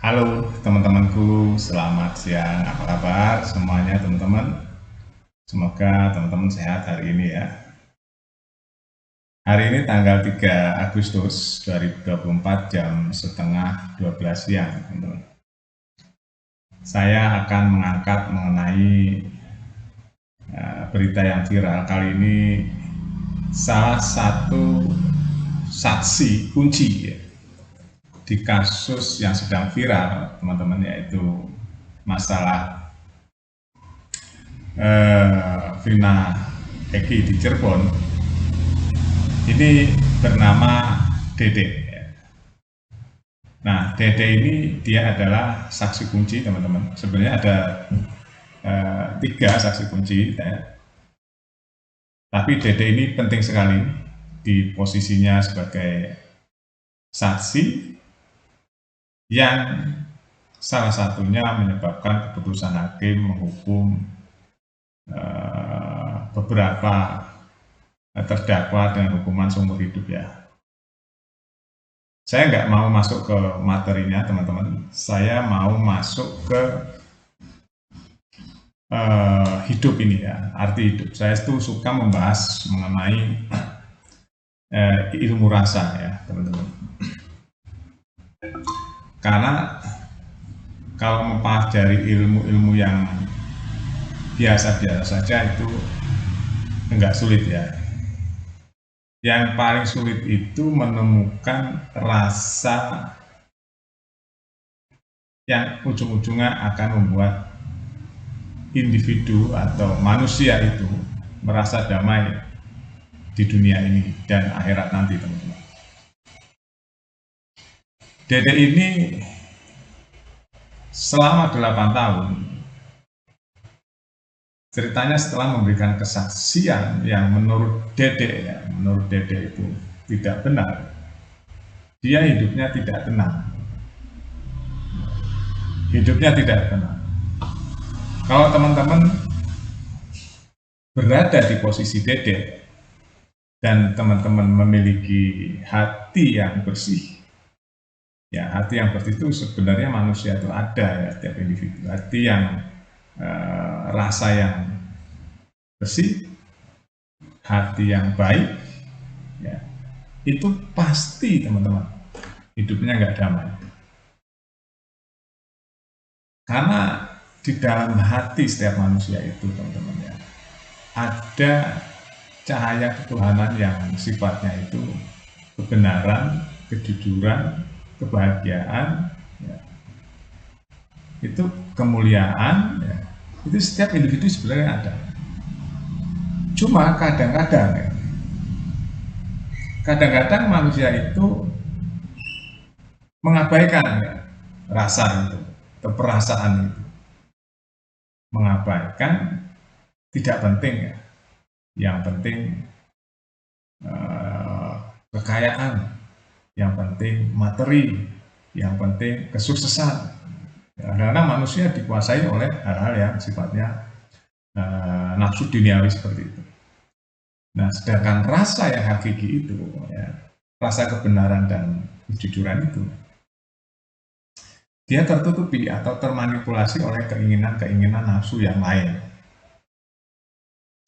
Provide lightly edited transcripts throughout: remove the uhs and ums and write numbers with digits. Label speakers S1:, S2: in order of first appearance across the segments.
S1: Halo teman-temanku, selamat siang. Apa kabar semuanya teman-teman? Semoga teman-teman sehat hari ini ya. Hari ini tanggal 3 Agustus 2024 jam setengah 12 siang, teman-teman. Saya akan mengangkat mengenai berita yang viral. Kali ini salah satu saksi kunci ya, di kasus yang sedang viral, teman-teman, yaitu masalah Vina Eki di Cirebon. Ini bernama Dede. Nah, Dede ini dia adalah saksi kunci, teman-teman. Sebenarnya ada tiga saksi kunci, ya. Tapi Dede ini penting sekali di posisinya sebagai saksi yang salah satunya menyebabkan keputusan hakim menghukum beberapa terdakwa dengan hukuman seumur hidup ya. Saya nggak mau masuk ke materinya teman-teman, saya mau masuk ke hidup ini ya, arti hidup. Saya itu suka membahas mengenai ilmu rasa ya teman-teman. Karena kalau mempelajari ilmu-ilmu yang biasa-biasa saja itu enggak sulit ya. Yang paling sulit itu menemukan rasa yang ujung-ujungnya akan membuat individu atau manusia itu merasa damai di dunia ini dan akhirat nanti, teman-teman. Dede ini selama 8 tahun, ceritanya setelah memberikan kesaksian yang menurut Dede itu tidak benar, dia hidupnya tidak tenang. Hidupnya tidak tenang. Kalau teman-teman berada di posisi Dede dan teman-teman memiliki hati yang bersih, ya hati yang bersih itu sebenarnya manusia itu ada ya, setiap individu. Hati yang rasa yang bersih, hati yang baik, ya, itu pasti teman-teman hidupnya nggak damai. Karena di dalam hati setiap manusia itu, teman-teman ya, ada cahaya ketuhanan yang sifatnya itu kebenaran, kejujuran, kebahagiaan, ya, itu kemuliaan, ya, itu setiap individu sebenarnya ada. Cuma kadang-kadang manusia itu mengabaikan ya, rasa itu, atau perasaan itu, mengabaikan, tidak penting ya. Yang penting kekayaan, yang penting materi, yang penting kesuksesan. Karena manusia dikuasai oleh hal-hal yang sifatnya nafsu duniawi seperti itu. Nah, sedangkan rasa yang hakiki itu, ya, rasa kebenaran dan kejujuran itu, dia tertutupi atau termanipulasi oleh keinginan-keinginan nafsu yang lain.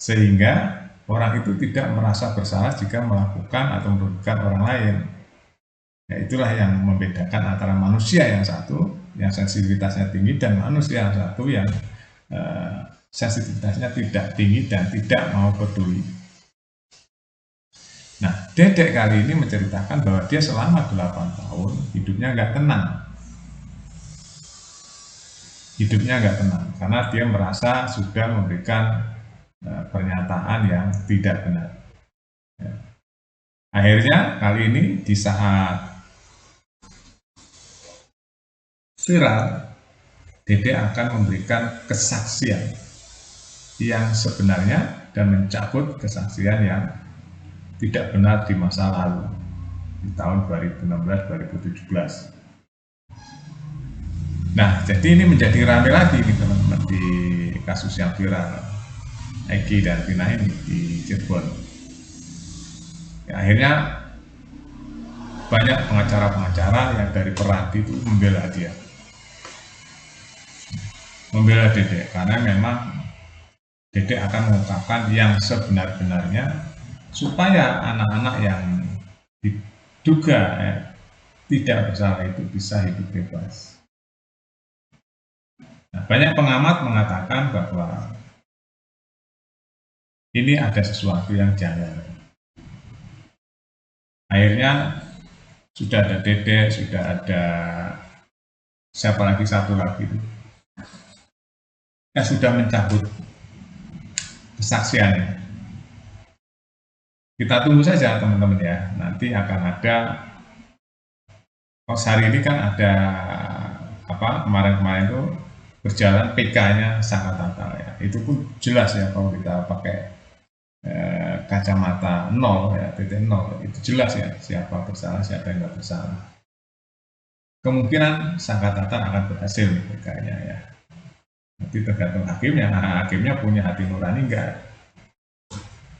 S1: Sehingga orang itu tidak merasa bersalah jika melakukan atau merugikan orang lain. Ya, itulah yang membedakan antara manusia yang satu, yang sensitivitasnya tinggi, dan manusia yang satu yang sensitivitasnya tidak tinggi dan tidak mau peduli. Nah, Dedek kali ini menceritakan bahwa dia selama 8 tahun hidupnya nggak tenang. Hidupnya nggak tenang karena dia merasa sudah memberikan pernyataan yang tidak benar. Ya. Akhirnya kali ini di saat viral, Dede akan memberikan kesaksian yang sebenarnya dan mencabut kesaksian yang tidak benar di masa lalu, di tahun 2016-2017. Nah, jadi ini menjadi ramai lagi nih teman-teman di kasus yang viral Eki dan Vina ini di Cirebon. Ya, akhirnya banyak pengacara-pengacara yang dari Peradi itu membela dia. membela Dedek, karena memang Dedek akan mengungkapkan yang sebenar-benarnya supaya anak-anak yang diduga tidak bersalah itu bisa hidup bebas. Nah, banyak pengamat mengatakan bahwa ini ada sesuatu yang janggal. Akhirnya sudah ada Dedek, sudah ada siapa lagi, satu lagi itu yang sudah mencabut kesaksiannya. Kita tunggu saja teman-teman ya, nanti akan ada, hari ini kan ada kemarin-kemarin itu berjalan PK-nya Saka Tatal ya, itu pun jelas ya kalau kita pakai kacamata 0 ya, titik 0, itu jelas ya siapa bersalah, siapa yang nggak bersalah. Kemungkinan Saka Tatal akan berhasil PK-nya ya, nanti tergantung hakimnya. Hakimnya punya hati nurani enggak?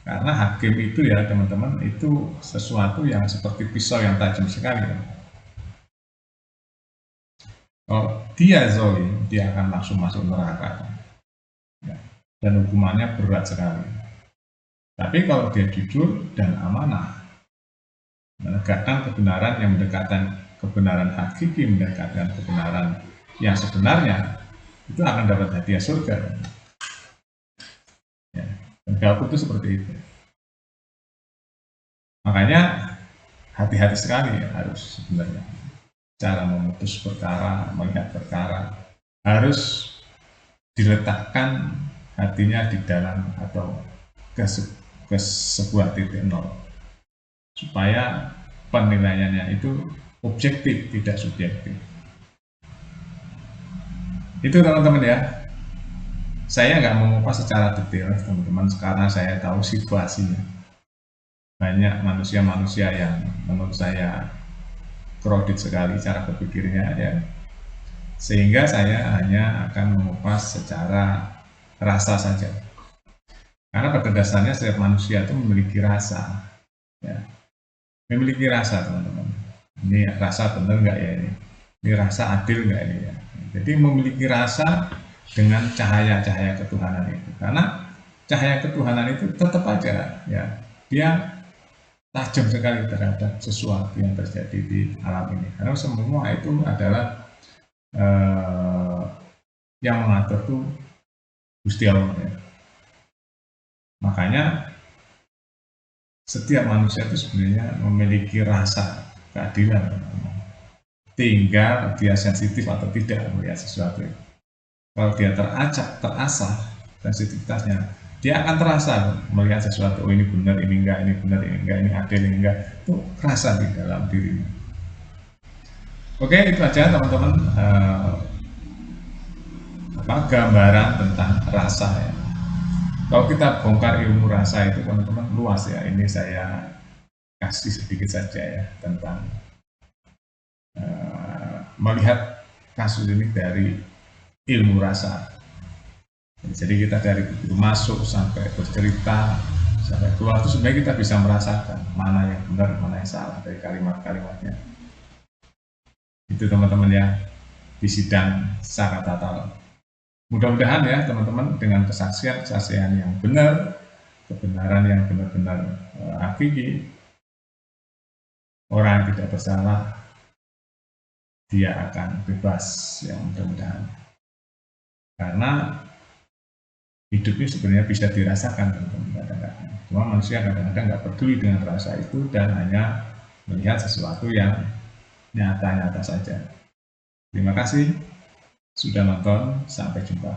S1: Karena hakim itu ya teman-teman, itu sesuatu yang seperti pisau yang tajam sekali ya. Kalau dia zalim, dia akan langsung masuk neraka ya, dan hukumannya berat sekali. Tapi kalau dia jujur dan amanah, menegakkan kebenaran, yang mendekatkan kebenaran hakiki, mendekatkan kebenaran yang sebenarnya, itu akan dapat hadiah surga ya. Dan Golput itu seperti itu. Makanya hati-hati sekali ya, harus sebenarnya cara memutus perkara, melihat perkara, harus diletakkan hatinya di dalam atau ke sebuah titik nol, supaya penilaiannya itu objektif, tidak subjektif. Itu teman-teman ya. Saya nggak mengupas secara detail teman-teman, karena saya tahu situasinya. Banyak manusia-manusia yang menurut saya kredit sekali cara berpikirnya ya, sehingga saya hanya akan mengupas secara rasa saja, karena pada dasarnya setiap manusia itu memiliki rasa ya, memiliki rasa teman-teman. Ini rasa benar nggak ya, ini rasa adil nggak ini ya. Jadi memiliki rasa dengan cahaya-cahaya ketuhanan itu, karena cahaya ketuhanan itu tetap aja ya, dia tajam sekali terhadap sesuatu yang terjadi di alam ini, karena semua itu adalah yang mengatur tuh Gusti Allah ya. Makanya setiap manusia itu sebenarnya memiliki rasa keadilan, tinggal dia sensitif atau tidak melihat sesuatu. Kalau dia terasah sensitivitasnya, dia akan terasa melihat sesuatu, oh ini benar, ini enggak, ini benar, ini enggak, ini adil, ini enggak, itu terasa di dalam dirinya. Oke, itu aja teman-teman, gambaran tentang rasa ya. Kalau kita bongkar ilmu rasa itu teman-teman luas ya, ini saya kasih sedikit saja ya tentang melihat kasus ini dari ilmu rasa. Jadi kita dari begitu masuk sampai bercerita sampai keluar itu sebenarnya kita bisa merasakan mana yang benar, mana yang salah dari kalimat-kalimatnya. Itu teman-teman ya, di sidang Saka Tatal. Mudah-mudahan ya teman-teman, dengan kesaksian yang benar, kebenaran yang benar-benar hakiki, orang yang tidak bersalah dia akan bebas ya, mudah-mudahan. Karena hidup ini sebenarnya bisa dirasakan teman-teman kadang-kadang. Cuma manusia kadang-kadang nggak peduli dengan rasa itu dan hanya melihat sesuatu yang nyata-nyata saja. Terima kasih sudah nonton, sampai jumpa.